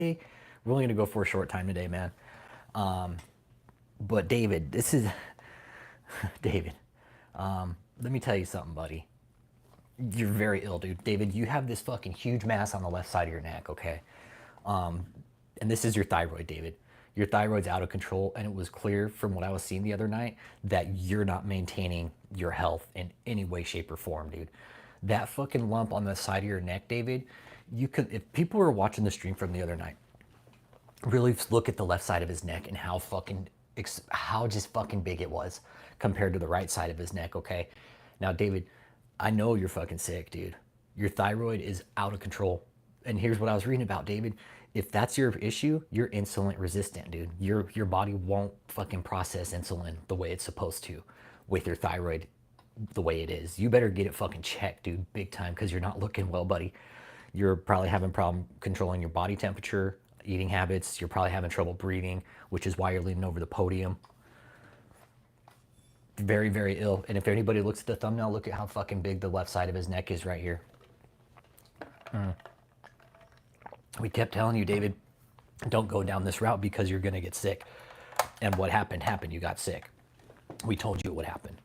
We're only gonna go for a short time today, man. But David, this is David. Let me tell you something, buddy. You're very ill, dude. David, you have this fucking huge mass on the left side of your neck, okay? And this is your thyroid, David. Your thyroid's out of control, and it was clear from what I was seeing the other night that you're not maintaining your health in any way, shape, or form, dude. That fucking lump on the side of your neck, David, you could, if people were watching the stream from the other night, really look at the left side of his neck and how fucking, how just fucking big it was compared to the right side of his neck, okay? Now, David, I know you're fucking sick, dude. Your thyroid is out of control. And here's what I was reading about, David. If that's your issue, you're insulin resistant, dude. Your body won't fucking process insulin the way it's supposed to with your thyroid the way it is. You better get it fucking checked, dude, big time, because you're not looking well, buddy. You're probably having problem controlling your body temperature, eating habits. You're probably having trouble breathing, which is why you're leaning over the podium. Very, very ill. And if anybody looks at the thumbnail, look at how fucking big the left side of his neck is right here. We kept telling you, David, don't go down this route because you're going to get sick. And what happened, happened. You got sick. We told you what happened.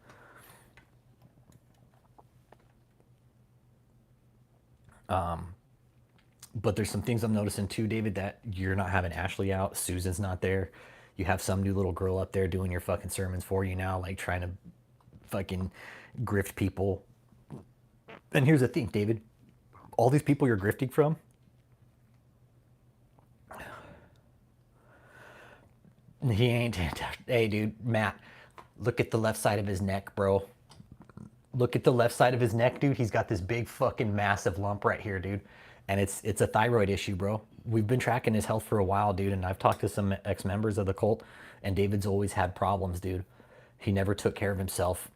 But there's some things I'm noticing too, David, that you're not having Ashley out. Susan's not there. You have some new little girl up there doing your fucking sermons for you now, like trying to fucking grift people. And here's the thing, David. All these people you're grifting from, he ain't. Hey, dude, Matt, look at the left side of his neck, bro. Look at the left side of his neck, dude. He's got this big fucking massive lump right here, dude. And it's a thyroid issue, bro. We've been tracking his health for a while, dude, and I've talked to some ex-members of the cult, and David's always had problems, dude. He never took care of himself.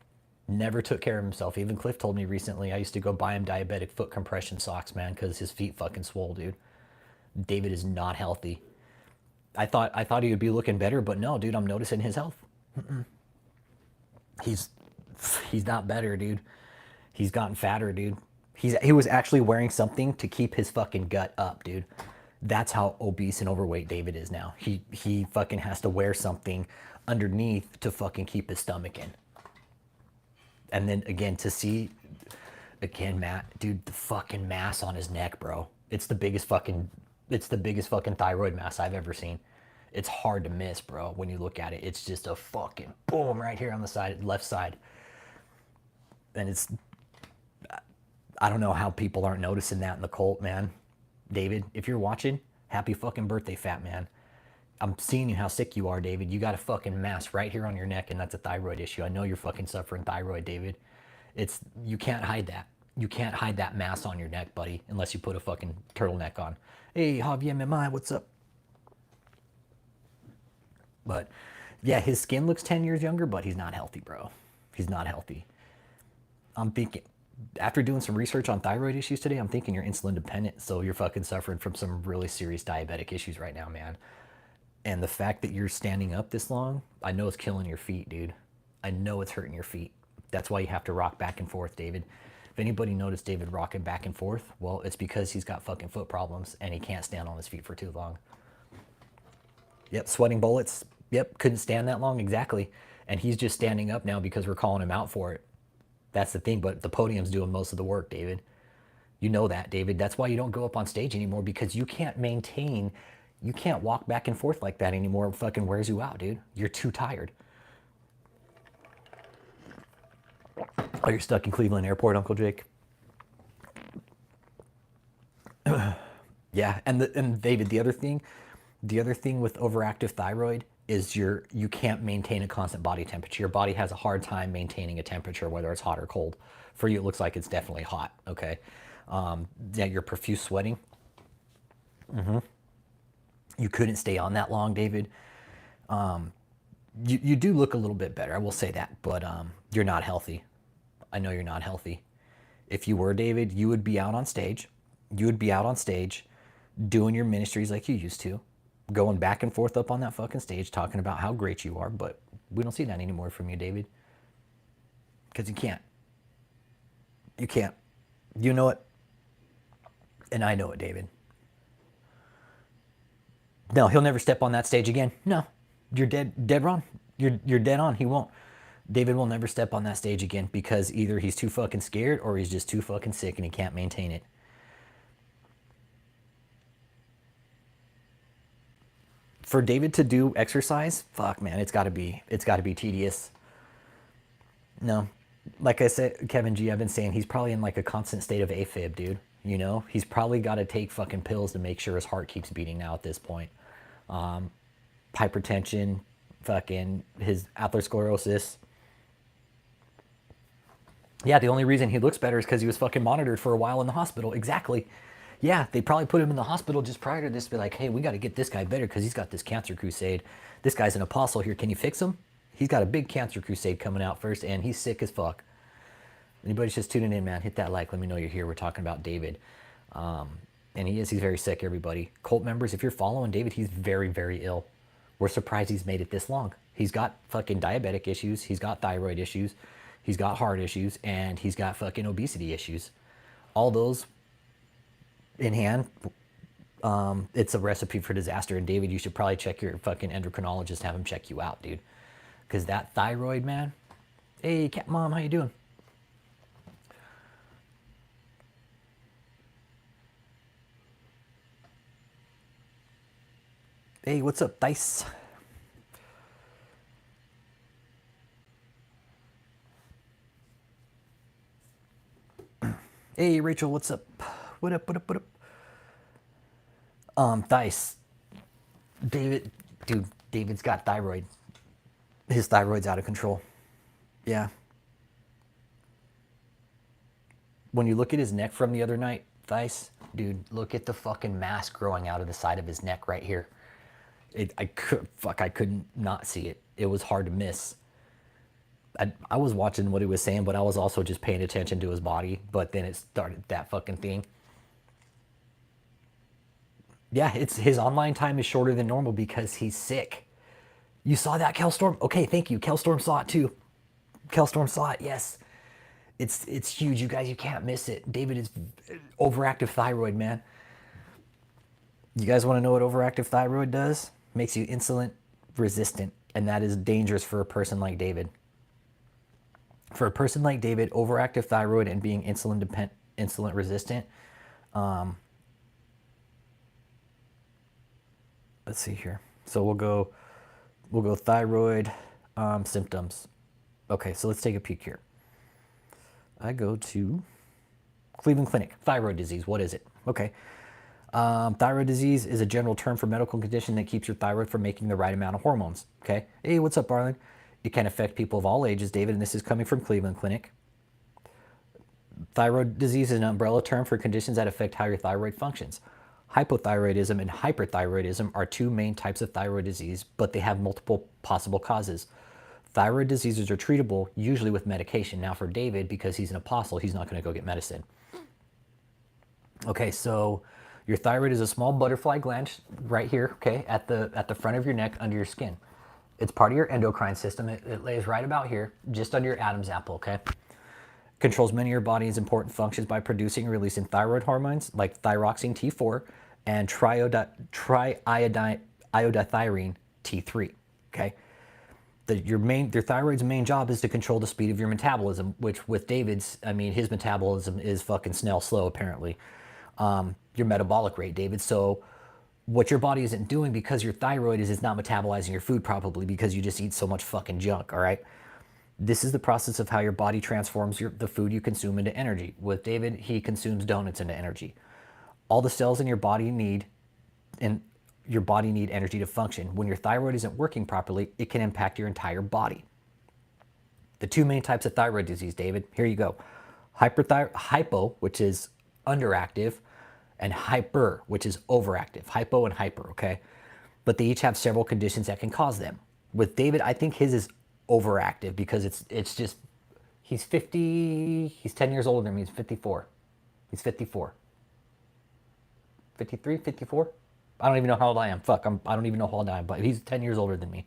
Never took care of himself. Even Cliff told me recently I used to go buy him diabetic foot compression socks, man, because his feet fucking swole, dude. David is not healthy. I thought he would be looking better, but no, dude, I'm noticing his health. He's he's not better, dude. He's gotten fatter, dude. He was actually wearing something to keep his fucking gut up, dude. That's how obese and overweight David is now. He fucking has to wear something underneath to fucking keep his stomach in. And then again, to see, again, Matt, dude, the fucking mass on his neck, bro. It's the biggest fucking thyroid mass I've ever seen. It's hard to miss, bro, when you look at it. It's just a fucking boom right here on the side, left side. And it's, I don't know how people aren't noticing that in the cult, man. David, if you're watching, happy fucking birthday, fat man. I'm seeing you how sick you are, David. You got a fucking mass right here on your neck, and that's a thyroid issue. I know you're fucking suffering thyroid, David. You can't hide that. You can't hide that mass on your neck, buddy, unless you put a fucking turtleneck on. Hey, JMMI, what's up? But yeah, his skin looks 10 years younger, but he's not healthy, bro. He's not healthy. I'm thinking, after doing some research on thyroid issues today, I'm thinking you're insulin dependent, so you're fucking suffering from some really serious diabetic issues right now, man. And the fact that you're standing up this long, I know it's killing your feet, dude. I know it's hurting your feet. That's why you have to rock back and forth, David. If anybody noticed David rocking back and forth, well, it's because he's got fucking foot problems and he can't stand on his feet for too long. Yep, sweating bullets. Yep, couldn't stand that long, exactly. And he's just standing up now because we're calling him out for it. That's the thing, but the podium's doing most of the work, David. You know that, David. That's why you don't go up on stage anymore, because you can't maintain, you can't walk back and forth like that anymore. It fucking wears you out, dude. You're too tired. Oh, you're stuck in Cleveland Airport, Uncle Jake? Yeah, and David, the other thing with overactive thyroid is you can't maintain a constant body temperature. Your body has a hard time maintaining a temperature, whether it's hot or cold. For you, it looks like it's definitely hot, okay? Yeah, you're profuse sweating. You couldn't stay on that long, David. You do look a little bit better, I will say that, but you're not healthy. I know you're not healthy. If you were, David, you would be out on stage. You would be out on stage doing your ministries like you used to, going back and forth up on that fucking stage talking about how great you are, but we don't see that anymore from you, David. Because you can't. You can't. You know it, and I know it, David. No, he'll never step on that stage again. No, you're dead wrong. You're dead on. He won't. David will never step on that stage again because either he's too fucking scared or he's just too fucking sick and he can't maintain it. For David to do exercise, fuck man, it's gotta be tedious. No, like I said, Kevin G, I've been saying he's probably in like a constant state of AFib, dude. You know, he's probably got to take fucking pills to make sure his heart keeps beating now at this point. Hypertension, fucking his atherosclerosis. Yeah, the only reason he looks better is because he was fucking monitored for a while in the hospital. Exactly. Yeah, they probably put him in the hospital just prior to this to be like, hey, we got to get this guy better because he's got this cancer crusade. This guy's an apostle here. Can you fix him? He's got a big cancer crusade coming out first, and he's sick as fuck. Anybody's just tuning in, man, hit that like. Let me know you're here. We're talking about David. And he's very sick, everybody. Cult members, if you're following David, he's very, very ill. We're surprised he's made it this long. He's got fucking diabetic issues. He's got thyroid issues. He's got heart issues. And he's got fucking obesity issues. All those in hand, it's a recipe for disaster. And David, you should probably check your fucking endocrinologist, have him check you out, dude. Because that thyroid, man. Hey, cat mom, how you doing? Hey, what's up, Dice? Hey, Rachel, what's up? What up, what up, what up? Dice. David, dude, David's got thyroid. His thyroid's out of control. Yeah. When you look at his neck from the other night, Dice, dude, look at the fucking mass growing out of the side of his neck right here. I couldn't not see it. It was hard to miss. I was watching what he was saying, but I was also just paying attention to his body. But then it started that fucking thing. Yeah, it's his online time is shorter than normal because he's sick. You saw that, Kelstorm? Okay, thank you. Kelstorm saw it too. Kelstorm saw it. Yes, it's huge, you guys. You can't miss it. David is overactive thyroid, man. You guys want to know what overactive thyroid does? Makes you insulin resistant, and that is dangerous for a person like David. For a person like David, overactive thyroid and being insulin resistant. Let's see here. So we'll go thyroid symptoms. Okay, so let's take a peek here. I go to Cleveland Clinic. Thyroid disease. What is it? Okay. Thyroid disease is a general term for medical condition that keeps your thyroid from making the right amount of hormones. Okay. Hey, what's up, Arlen? It can affect people of all ages, David, and this is coming from Cleveland Clinic. Thyroid disease is an umbrella term for conditions that affect how your thyroid functions. Hypothyroidism and hyperthyroidism are two main types of thyroid disease, but they have multiple possible causes. Thyroid diseases are treatable, usually with medication. Now for David, because he's an apostle, he's not going to go get medicine. Okay, so your thyroid is a small butterfly gland right here, okay, at the front of your neck under your skin. It's part of your endocrine system. It lays right about here, just under your Adam's apple, okay? Controls many of your body's important functions by producing and releasing thyroid hormones like thyroxine T4 and triiodothyronine T3, okay? Your thyroid's main job is to control the speed of your metabolism, which with David's, I mean, his metabolism is fucking snail slow, apparently. Your metabolic rate, David. So what your body isn't doing because your thyroid is not metabolizing your food properly because you just eat so much fucking junk, all right? This is the process of how your body transforms the food you consume into energy. With David, he consumes donuts into energy. All the cells in your body need energy to function. When your thyroid isn't working properly, it can impact your entire body. The two main types of thyroid disease, David, here you go. Hypo, which is underactive, and hyper, which is overactive. Hypo and hyper, okay? But they each have several conditions that can cause them. With David, I think his is overactive because it's just, he's 50, he's 10 years older than me, he's 54. He's 54. 53, 54? I don't even know how old I am. Fuck, I don't even know how old I am, but he's 10 years older than me.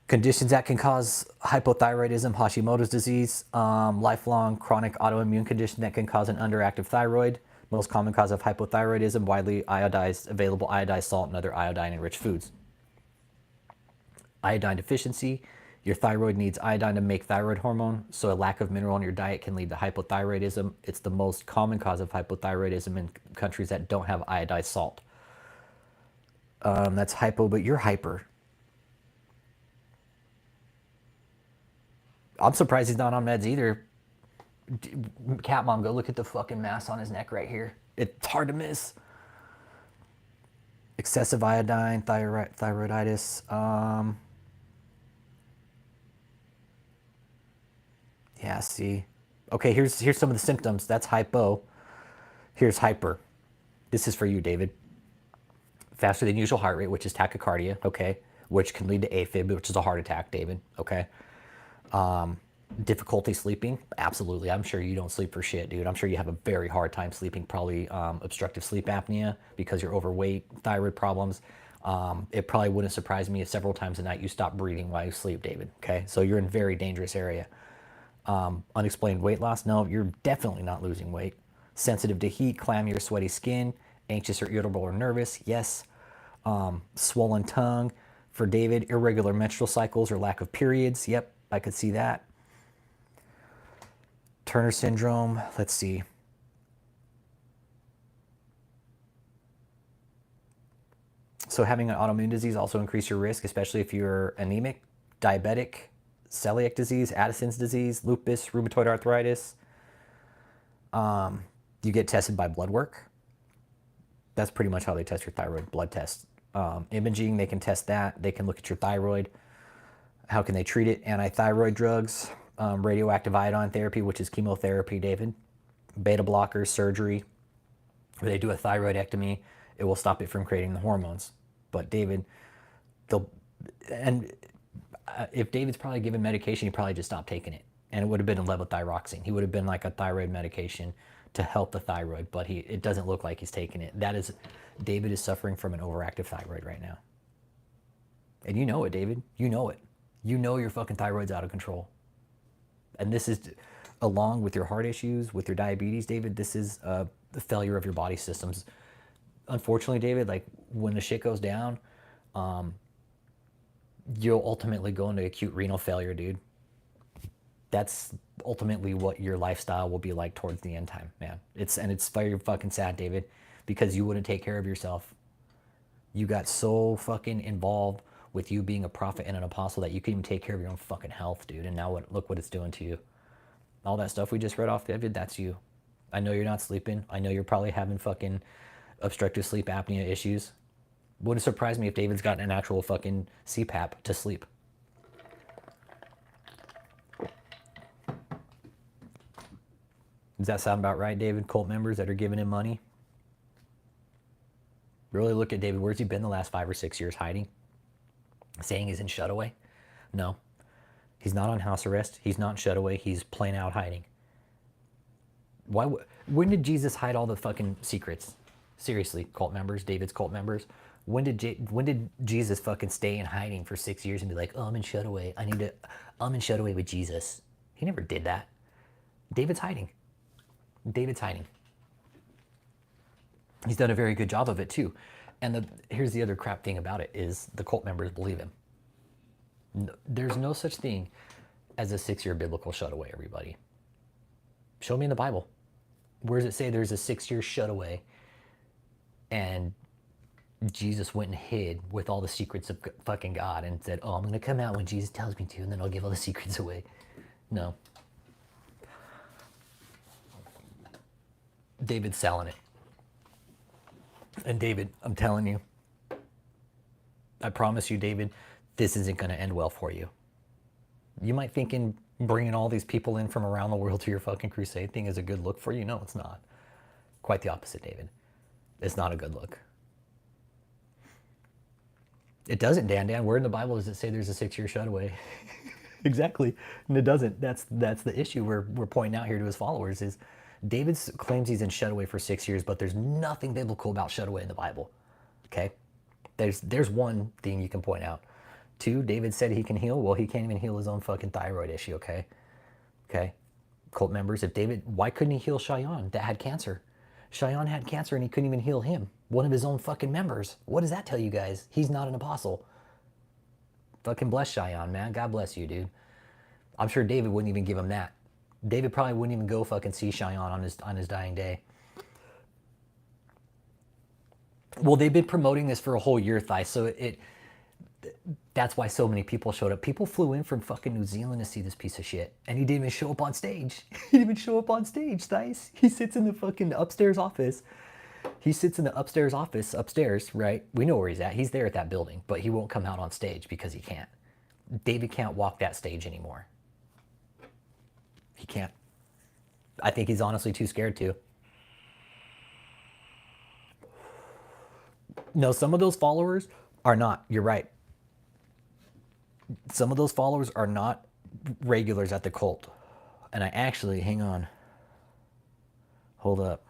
Conditions that can cause hypothyroidism, Hashimoto's disease, lifelong chronic autoimmune condition that can cause an underactive thyroid, Most common cause of hypothyroidism, widely iodized, available iodized salt and other iodine-enriched foods. Iodine deficiency. Your thyroid needs iodine to make thyroid hormone, so a lack of mineral in your diet can lead to hypothyroidism. It's the most common cause of hypothyroidism in countries that don't have iodized salt. That's hypo, but you're hyper. I'm surprised he's not on meds either. Cat mom, go look at the fucking mass on his neck right here. It's hard to miss. Excessive iodine, thyroiditis. Yeah, see. Okay, here's some of the symptoms. That's hypo. Here's hyper. This is for you, David. Faster than usual heart rate, which is tachycardia, okay? Which can lead to AFib, which is a heart attack, David, okay? Difficulty sleeping, absolutely. I'm sure you don't sleep for shit, dude. I'm sure you have a very hard time sleeping, probably obstructive sleep apnea because you're overweight, thyroid problems. It probably wouldn't surprise me if several times a night you stop breathing while you sleep, David, okay? So you're in a very dangerous area. Unexplained weight loss, no, you're definitely not losing weight. Sensitive to heat, clammy or sweaty skin, anxious or irritable or nervous, yes. Swollen tongue, for David, irregular menstrual cycles or lack of periods, yep, I could see that. Turner syndrome, let's see. So having an autoimmune disease also increase your risk, especially if you're anemic, diabetic, celiac disease, Addison's disease, lupus, rheumatoid arthritis. You get tested by blood work. That's pretty much how they test your thyroid, blood test. Imaging, they can test that. They can look at your thyroid. How can they treat it? Antithyroid drugs, radioactive iodine therapy, which is chemotherapy, David. Beta blockers, surgery. Where they do a thyroidectomy, it will stop it from creating the hormones. But David, if David's probably given medication, he probably just stopped taking it. And it would have been a levothyroxine. He would have been like a thyroid medication to help the thyroid, but it doesn't look like he's taking it. David is suffering from an overactive thyroid right now. And you know it, David. You know it. You know your fucking thyroid's out of control. And this is, along with your heart issues, with your diabetes, David, this is the failure of your body systems. Unfortunately, David, like when the shit goes down, you'll ultimately go into acute renal failure, dude. That's ultimately what your lifestyle will be like towards the end time, man. It's very fucking sad, David, because you wouldn't take care of yourself. You got so fucking involved with you being a prophet and an apostle that you couldn't even take care of your own fucking health, dude. And now look what it's doing to you. All that stuff we just read off, David, that's you. I know you're not sleeping. I know you're probably having fucking obstructive sleep apnea issues. Wouldn't surprise me if David's got an actual fucking CPAP to sleep. Does that sound about right, David? Cult members that are giving him money? Really look at David. Where's he been the last 5 or 6 years? Hiding? Saying he's in shutaway? No. He's not on house arrest. He's not in shutaway. He's plain out hiding. When did Jesus hide all the fucking secrets? Seriously, cult members, David's cult members. When did Jesus fucking stay in hiding for 6 years and be like, oh, I'm in shutaway. I'm in shutaway with Jesus. He never did that. David's hiding. David's hiding. He's done a very good job of it too. And here's the other crap thing about it is the cult members believe him. No, there's no such thing as a 6-year biblical shutaway, everybody. Show me in the Bible. Where does it say there's a 6-year shutaway and Jesus went and hid with all the secrets of fucking God and said, oh, I'm going to come out when Jesus tells me to, and then I'll give all the secrets away. No. David's selling it. And David, I'm telling you, I promise you, David, this isn't going to end well for you. You might think in bringing all these people in from around the world to your fucking crusade thing is a good look for you. No, it's not. Quite the opposite, David. It's not a good look. It doesn't, Dan. Where in the Bible does it say there's a 6-year shutaway? Exactly. And it doesn't. That's the issue we're pointing out here to his followers is David claims he's in shutaway for 6 years, but there's nothing biblical about shutaway in the Bible. Okay? There's one thing you can point out. 2, David said he can heal. Well, he can't even heal his own fucking thyroid issue, okay? Okay? Cult members, why couldn't he heal Cheyenne that had cancer? Cheyenne had cancer and he couldn't even heal him. One of his own fucking members. What does that tell you guys? He's not an apostle. Fucking bless Cheyenne, man. God bless you, dude. I'm sure David wouldn't even give him that. David probably wouldn't even go fucking see Cheyenne on his dying day. Well, they've been promoting this for a whole year, Thai, so that's why so many people showed up. People flew in from fucking New Zealand to see this piece of shit, and he didn't even show up on stage. He didn't even show up on stage, Thais. He sits in the fucking upstairs office. He sits in the upstairs office, upstairs, right? We know where he's at. He's there at that building, but he won't come out on stage because he can't. David can't walk that stage anymore. He can't. I think he's honestly too scared to. No, some of those followers are not. You're right. Some of those followers are not regulars at the cult. And I actually, hang on. Hold up.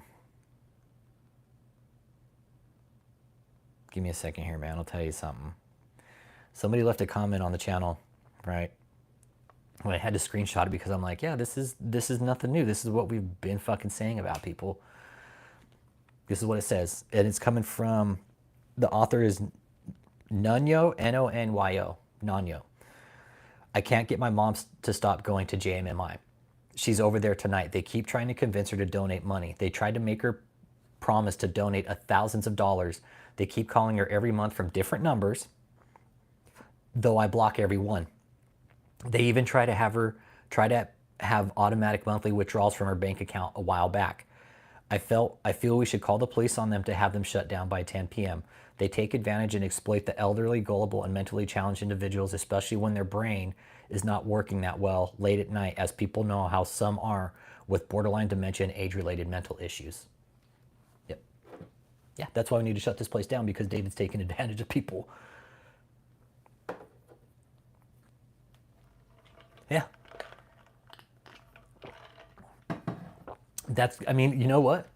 Give me a second here, man. I'll tell you something. Somebody left a comment on the channel, right? When I had to screenshot it because I'm like, yeah, this is nothing new. This is what we've been fucking saying about people. This is what it says. And it's coming from, the author is Nonyo, N-O-N-Y-O, Nonyo. I can't get my mom to stop going to JMMI. She's over there tonight. They keep trying to convince her to donate money. They tried to make her promise to donate thousands of dollars. They keep calling her every month from different numbers, though I block every one. They even try to have automatic monthly withdrawals from her bank account a while back. I feel we should call the police on them to have them shut down by 10 p.m. They take advantage and exploit the elderly, gullible, and mentally challenged individuals, especially when their brain is not working that well late at night, as people know how some are with borderline dementia and age-related mental issues. Yep. Yeah, that's why we need to shut this place down, because David's taking advantage of people. Yeah. I mean, you know what?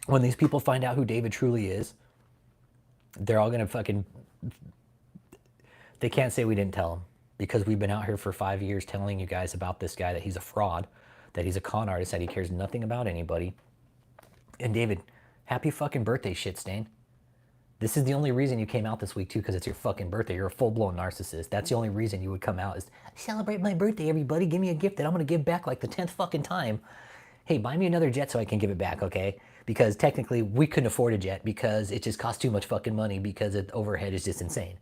When these people find out who David truly is, they're all gonna fucking, they can't say we didn't tell them, because we've been out here for 5 years telling you guys about this guy, that he's a fraud, that he's a con artist, that he cares nothing about anybody. And David, happy fucking birthday, shit stain. This is the only reason you came out this week too, because it's your fucking birthday. You're a full-blown narcissist. That's the only reason you would come out, is celebrate my birthday, everybody. Give me a gift that I'm gonna give back like the 10th fucking time. Hey, buy me another jet so I can give it back, okay? Because technically we couldn't afford a jet because it just costs too much fucking money, because the overhead is just insane.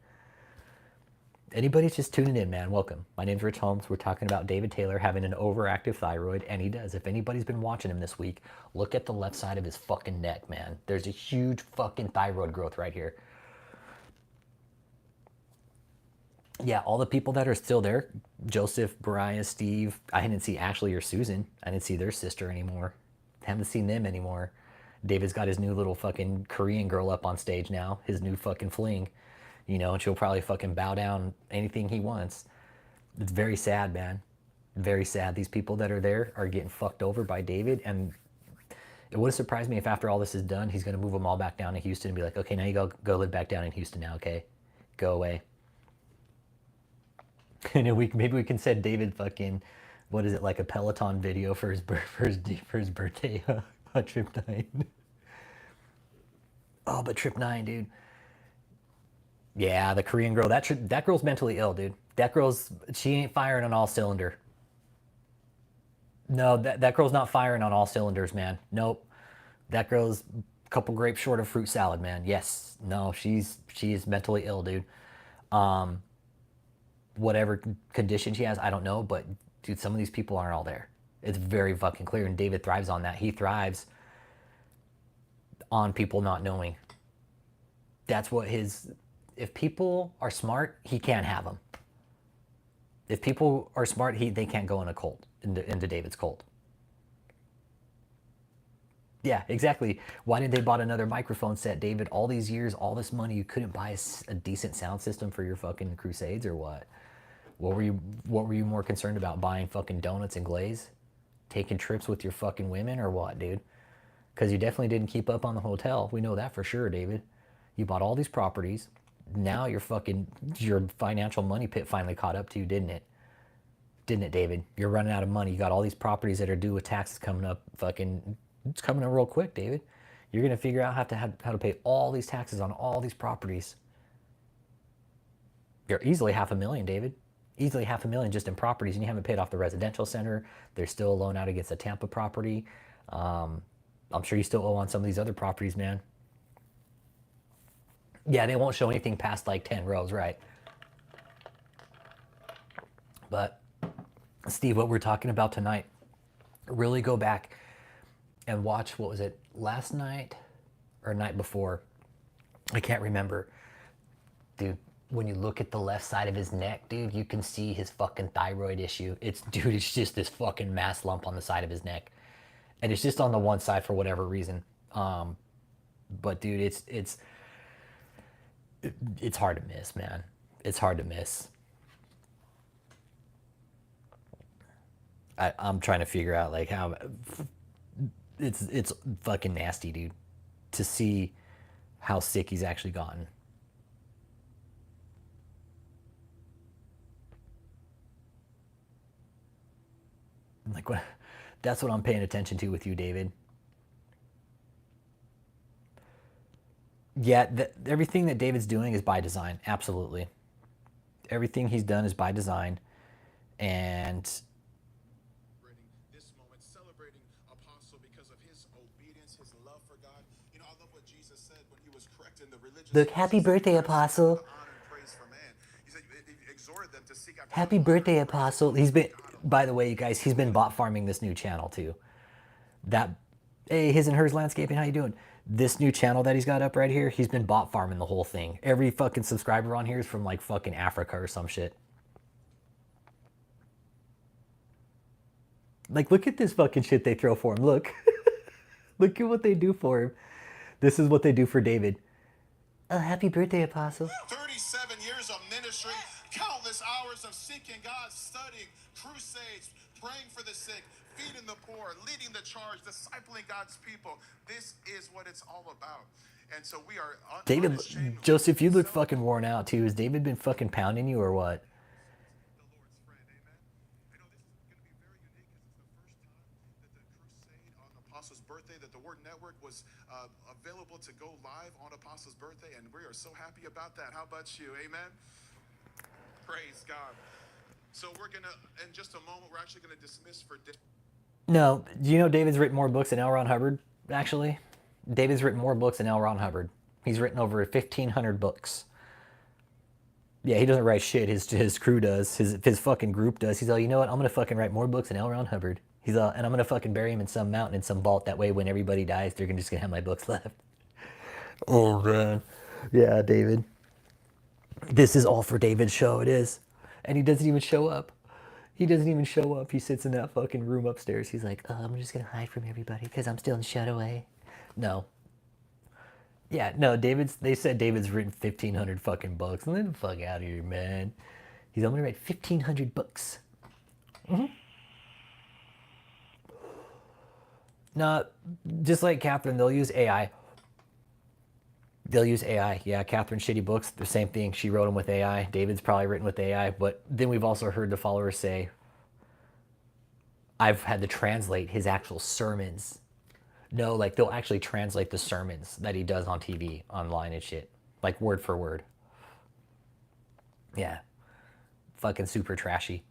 Anybody's just tuning in, man, welcome. My name's Rich Holmes. We're talking about David Taylor having an overactive thyroid, and he does. If anybody's been watching him this week, look at the left side of his fucking neck, man. There's a huge fucking thyroid growth right here. Yeah, all the people that are still there, Joseph, Mariah, Steve, I didn't see Ashley or Susan. I didn't see their sister anymore. Haven't seen them anymore. David's got his new little fucking Korean girl up on stage now, his new fucking fling, you know, and she'll probably fucking bow down anything he wants. It's very sad, man. Very sad. These people that are there are getting fucked over by David, and it wouldn't surprise me if after all this is done, he's gonna move them all back down to Houston and be like, okay, now you go live back down in Houston now, okay? Go away. And then maybe we can send David fucking, what is it, like a Peloton video for his birthday on Trip 9. Oh, but Trip 9, dude. Yeah, the Korean girl. That girl's mentally ill, dude. She ain't firing on all cylinder. No, that girl's not firing on all cylinders, man. Nope. That girl's a couple grapes short of fruit salad, man. Yes. No, she is mentally ill, dude. Whatever condition she has, I don't know, but dude, some of these people aren't all there. It's very fucking clear, and David thrives on that. He thrives on people not knowing. That's what if people are smart, he can't have them. If people are smart, they can't go in a cult, into David's cult. Yeah, exactly. Why did they bought another microphone set, David? All these years, all this money, you couldn't buy a decent sound system for your fucking crusades, or what? What were you more concerned about? Buying fucking donuts and glaze? Taking trips with your fucking women, or what, dude? Because you definitely didn't keep up on the hotel. We know that for sure, David. You bought all these properties. Now your financial money pit finally caught up to you, didn't it? Didn't it, David? You're running out of money. You got all these properties that are due with taxes coming up. Fucking, it's coming up real quick, David. You're going to figure out how to pay all these taxes on all these properties. You're easily $500,000, David. Easily $500,000 just in properties, and you haven't paid off the residential center. There's still a loan out against a Tampa property. I'm sure you still owe on some of these other properties, man. Yeah, they won't show anything past like 10 rows, right? But Steve, what we're talking about tonight, really go back and watch, what was it, last night or night before? I can't remember. Dude, when you look at the left side of his neck, dude, you can see his fucking thyroid issue. It's just this fucking mass lump on the side of his neck. And it's just on the one side for whatever reason. But dude, it's hard to miss, man. It's hard to miss. I'm trying to figure out like how it's fucking nasty, dude, to see how sick he's actually gotten. Like what? That's what I'm paying attention to with you, David. Yeah, everything that David's doing is by design. Absolutely, everything he's done is by design, and this moment, celebrating Apostle because of his obedience, his love for God. You know, I love what Jesus said when he was correcting the religious look, leaders. happy He said, birthday, "First seek the Apostle. honor and praise from man." He said, he exhorted them to seek after the Happy honor birthday, and praise that Apostle. comes He's from been, God by alone. the way, you guys, he's So been bot farming this new channel too. That, hey, his and hers landscaping, how you doing? This new channel that he's got up right here, he's been bot farming the whole thing. Every fucking subscriber on here is from like fucking Africa or some shit. Like, look at this fucking shit they throw for him. Look. Look at what they do for him. This is what they do for David. Oh, happy birthday, Apostle. 37 years of ministry, countless hours of seeking God, studying, crusades, praying for the sick, feeding the poor, leading the charge, discipling God's people. This is what it's all about. And so we are David, unashamedly Joseph, you look fucking celebrating worn out too. Has David been fucking pounding you or what? the Lord's friend. Amen. I know this is going to be very unique because it's the first time that the crusade on Apostle's birthday, that the Word Network was available to go live on Apostle's birthday, and we are so happy about that. How about you? Amen. Praise God. So we're going to, in just a moment, we're actually going to dismiss for No. Do you know David's written more books than L. Ron Hubbard, actually? David's written more books than L. Ron Hubbard. He's written over 1,500 books. Yeah, he doesn't write shit. His crew does. His fucking group does. He's all, you know what? I'm gonna fucking write more books than L. Ron Hubbard. He's all, and I'm gonna fucking bury him in some mountain in some vault. That way, when everybody dies, they're just gonna have my books left. Oh man, yeah, David. This is all for David's show. It is, and he doesn't even show up. He doesn't even show up. He sits in that fucking room upstairs. He's like, oh, I'm just gonna hide from everybody because I'm still in Shutaway. No, yeah, no, David's. They said David's written 1,500 fucking books. Let the fuck out of here, man. He's only write 1,500 books. No, just like Catherine, they'll use AI. They'll use AI. Yeah, Catherine Shitty Books, the same thing. She wrote them with AI. David's probably written with AI. But then we've also heard the followers say, I've had to translate his actual sermons. No, like they'll actually translate the sermons that he does on TV, online and shit. Like word for word. Yeah. Fucking super trashy.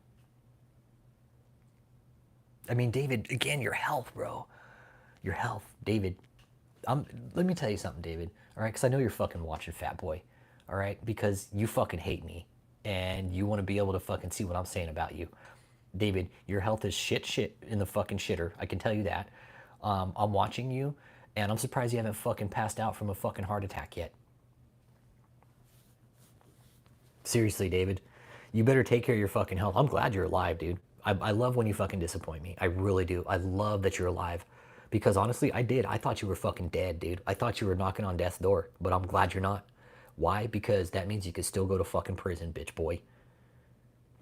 I mean, David, again, your health, bro. Your health. David, let me tell you something, David. All right, because I know you're fucking watching Fat Boy. All right, because you fucking hate me, and you want to be able to fucking see what I'm saying about you, David. Your health is shit in the fucking shitter. I can tell you that. I'm watching you, and I'm surprised you haven't fucking passed out from a fucking heart attack yet. Seriously, David, you better take care of your fucking health. I'm glad you're alive, dude. I love when you fucking disappoint me. I really do. I love that you're alive. Because honestly, I did. I thought you were fucking dead, dude. I thought you were knocking on death's door. But I'm glad you're not. Why? Because that means you could still go to fucking prison, bitch boy.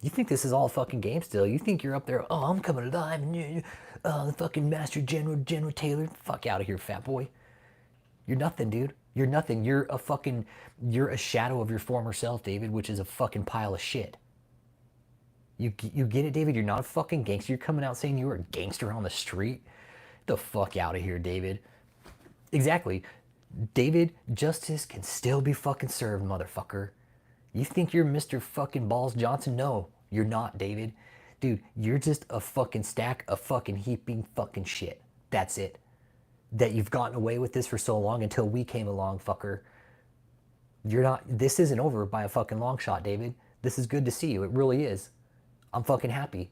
You think this is all fucking game still. You think you're up there, oh, I'm coming alive. And the fucking Master General Taylor. Fuck out of here, fat boy. You're nothing, dude. You're nothing. You're a shadow of your former self, David, which is a fucking pile of shit. You get it, David? You're not a fucking gangster. You're coming out saying you were a gangster on the street? Get the fuck out of here, David. Exactly. David, justice can still be fucking served, motherfucker. You think you're Mr. fucking Balls Johnson? No, you're not, David. Dude, you're just a fucking stack of fucking heaping fucking shit. That's it. That you've gotten away with this for so long until we came along, fucker. You're not, this isn't over by a fucking long shot, David. This is good to see you. It really is. I'm fucking happy.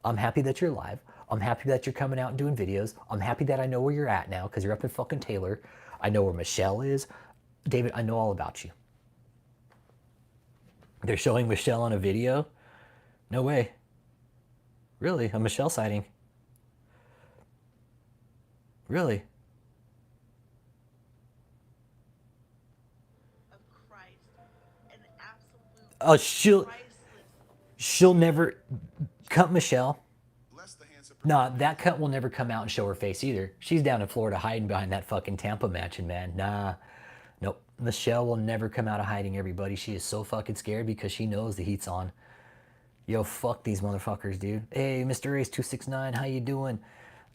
I'm happy that you're live. I'm happy that you're coming out and doing videos. I'm happy that I know where you're at now because you're up in fucking Taylor. I know where Michelle is. David, I know all about you. They're showing Michelle on a video? No way. Really? A Michelle sighting? Really? Of Christ, an absolute Oh, priceless. she'll never cut Michelle. Less the hands of Nah, that cunt will never come out and show her face either. She's down in Florida hiding behind that fucking Tampa mansion, man. Nah. Nope. Michelle will never come out of hiding, everybody. She is so fucking scared because she knows the heat's on. Yo, fuck these motherfuckers, dude. Hey, Mr. Ace269, how you doing?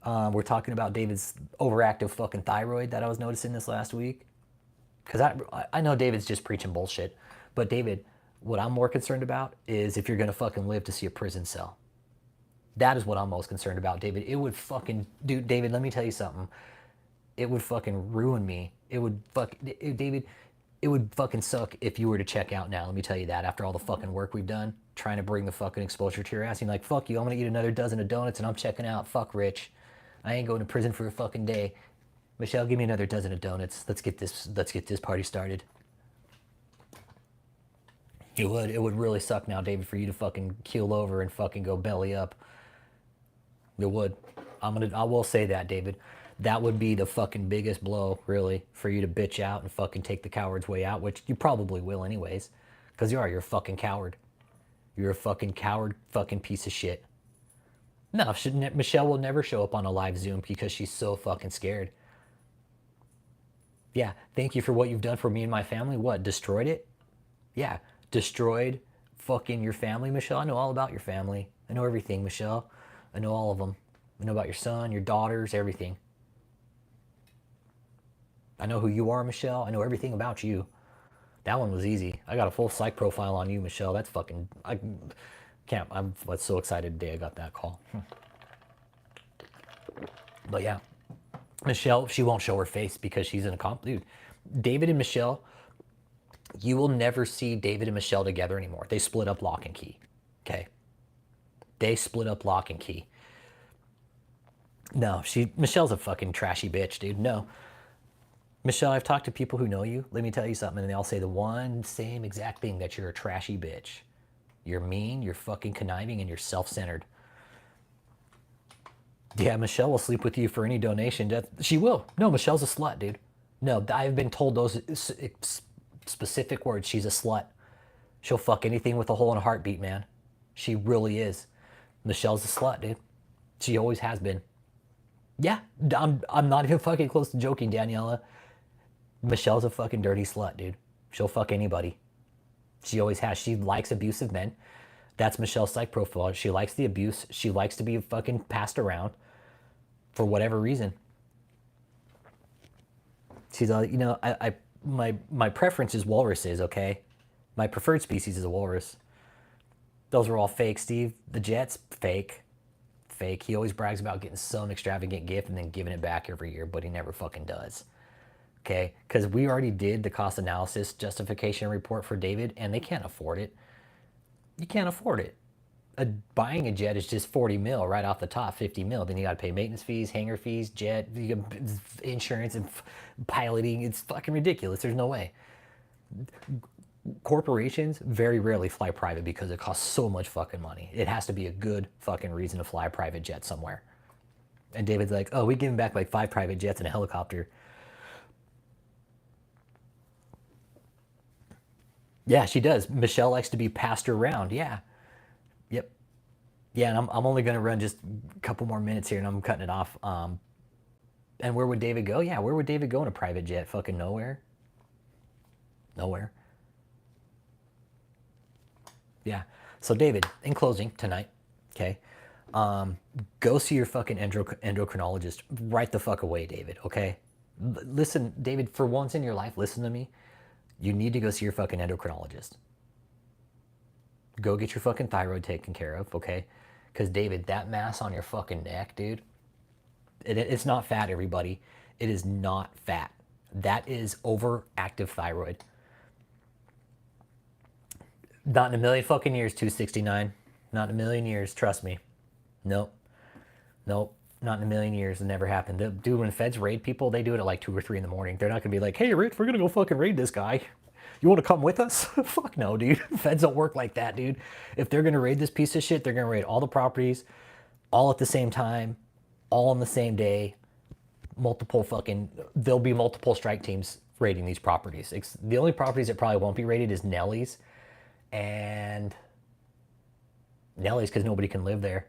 We're talking about David's overactive fucking thyroid that I was noticing this last week. Because I know David's just preaching bullshit. But David, what I'm more concerned about is if you're going to fucking live to see a prison cell. That is what I'm most concerned about, David. It would fucking... Dude, David, let me tell you something. It would fucking ruin me. It would fuck... David, it would fucking suck if you were to check out now. Let me tell you that. After all the fucking work we've done, trying to bring the fucking exposure to your ass. You're like, fuck you, I'm going to eat another dozen of donuts and I'm checking out. Fuck Rich. I ain't going to prison for a fucking day. Michelle, give me another dozen of donuts. Let's get this party started. It would really suck now, David, for you to fucking keel over and fucking go belly up. It would. I will say that, David. That would be the fucking biggest blow, really, for you to bitch out and fucking take the coward's way out, which you probably will anyways. Because you're a fucking coward. You're a fucking coward fucking piece of shit. No, Michelle will never show up on a live Zoom because she's so fucking scared. Yeah, thank you for what you've done for me and my family. What, destroyed it? Yeah, destroyed fucking your family, Michelle. I know all about your family. I know everything, Michelle. I know all of them. I know about your son, your daughters, everything. I know who you are, Michelle. I know everything about you. That one was easy. I got a full psych profile on you, Michelle. That's fucking... I can't... I'm so excited today I got that call. But yeah. Michelle, she won't show her face because she's an accomplice. Dude, David and Michelle, you will never see David and Michelle together anymore. They split up lock and key. Okay? They split up lock and key. No, Michelle's a fucking trashy bitch, dude. No. Michelle, I've talked to people who know you. Let me tell you something, and they all say the one same exact thing, that you're a trashy bitch. You're mean, you're fucking conniving, and you're self-centered. Yeah, Michelle will sleep with you for any donation. She will. No, Michelle's a slut, dude. No, I've been told those specific words. She's a slut. She'll fuck anything with a hole in a heartbeat, man. She really is. Michelle's a slut, dude. She always has been. Yeah, I'm not even fucking close to joking, Daniela. Michelle's a fucking dirty slut, dude. She'll fuck anybody. She always has. She likes abusive men. That's Michelle's psych profile. She likes the abuse. She likes to be fucking passed around for whatever reason. She's you know, my preference is walruses, okay? My preferred species is a walrus. Those are all fake, Steve. The jet's fake. Fake. He always brags about getting some extravagant gift and then giving it back every year, but he never fucking does. Okay? Because we already did the cost analysis justification report for David, and they can't afford it. You can't afford it. Buying a jet is just 40 mil right off the top, 50 mil. Then you got to pay maintenance fees, hangar fees, jet, insurance, and piloting. It's fucking ridiculous. There's no way. Corporations very rarely fly private because it costs so much fucking money. It has to be a good fucking reason to fly a private jet somewhere. And David's like, oh, we give him back like 5 private jets and a helicopter. Yeah, she does. Michelle likes to be passed around. Yeah. Yep. Yeah, and I'm only going to run just a couple more minutes here and I'm cutting it off. And where would David go? Yeah, where would David go in a private jet? Fucking nowhere. Nowhere. Yeah. So David, in closing tonight, okay, go see your fucking endocrinologist right the fuck away, David, okay? Listen, David, for once in your life, listen to me. You need to go see your fucking endocrinologist. Go get your fucking thyroid taken care of, okay? Because, David, that mass on your fucking neck, dude, it's not fat, everybody. It is not fat. That is overactive thyroid. Not in a million fucking years, 269. Not in a million years, trust me. Nope. Nope. Not in a million years. It never happened. Dude, when feds raid people, they do it at like 2 or 3 in the morning. They're not going to be like, hey, Rich, we're going to go fucking raid this guy. You want to come with us? Fuck no, dude. Feds don't work like that, dude. If they're going to raid this piece of shit, they're going to raid all the properties, all at the same time, all on the same day. There'll be multiple strike teams raiding these properties. The only properties that probably won't be raided is Nellie's. And Nellie's because nobody can live there.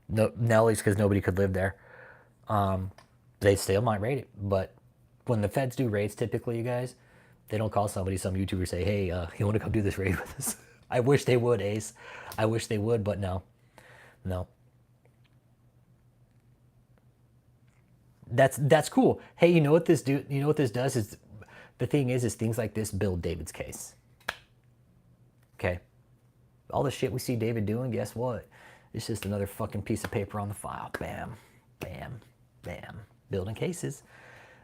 No, Nellie's because nobody could live there. They still might raid it, but when the feds do raids, typically, you guys, they don't call some YouTuber say, hey, you want to come do this raid with us? I wish they would, Ace. I wish they would, but no. No. That's cool. Hey, you know what this does is, the thing is things like this build David's case. Okay? All the shit we see David doing, guess what? It's just another fucking piece of paper on the file. Bam, bam, bam. Building cases.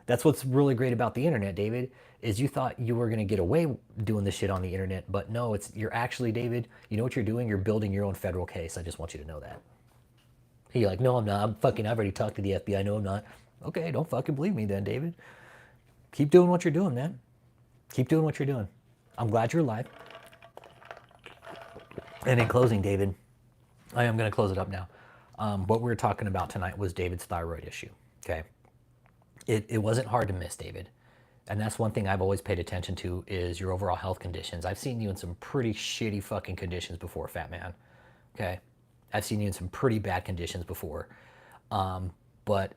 That's what's really great about the internet, David, is you thought you were going to get away doing this shit on the internet, but no, you're actually, David, you know what you're doing? You're building your own federal case. I just want you to know that. You're like, no, I'm not. I've already talked to the FBI. No, I'm not. Okay, don't fucking believe me then, David. Keep doing what you're doing, man. Keep doing what you're doing. I'm glad you're alive. And in closing, David, I am going to close it up now. What we were talking about tonight was David's thyroid issue. Okay. It wasn't hard to miss, David. And that's one thing I've always paid attention to is your overall health conditions. I've seen you in some pretty shitty fucking conditions before, fat man. Okay. I've seen you in some pretty bad conditions before. But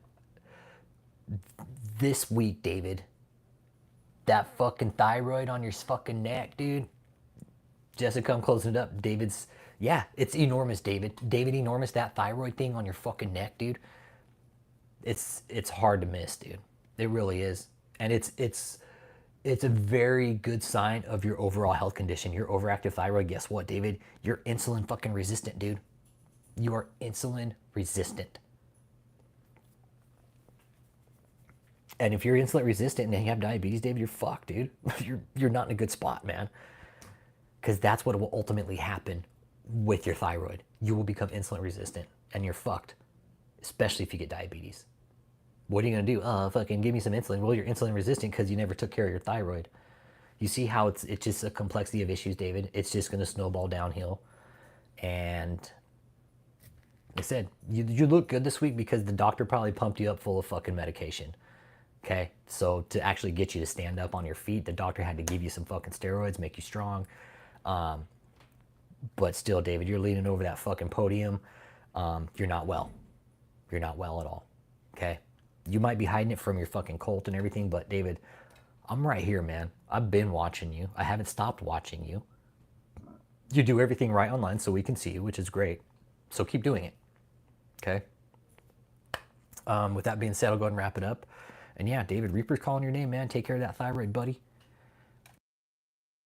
this week, David, that fucking thyroid on your fucking neck, dude. Jessica, I'm closing it up. It's enormous, David. David, enormous, that thyroid thing on your fucking neck, dude. It's hard to miss, dude. It really is. And it's a very good sign of your overall health condition. Your overactive thyroid, guess what, David? You're insulin fucking resistant, dude. You are insulin resistant. And if you're insulin resistant and you have diabetes, David, you're fucked, dude. You're not in a good spot, man. Because that's what will ultimately happen with your thyroid. You will become insulin resistant and you're fucked, especially if you get diabetes. What are you going to do? Fucking give me some insulin. Well, you're insulin resistant because you never took care of your thyroid. You see how it's just a complexity of issues, David. It's just going to snowball downhill. And like I said, you look good this week because the doctor probably pumped you up full of fucking medication. Okay, so to actually get you to stand up on your feet, the doctor had to give you some fucking steroids, make you strong. But still, David, you're leaning over that fucking podium. You're not well. You're not well at all. Okay, you might be hiding it from your fucking cult and everything, but David, I'm right here, man. I've been watching you. I haven't stopped watching you. You do everything right online so we can see you, which is great. So keep doing it. Okay. With that being said, I'll go ahead and wrap it up. And yeah, David, Reaper's calling your name, man. Take care of that thyroid, buddy.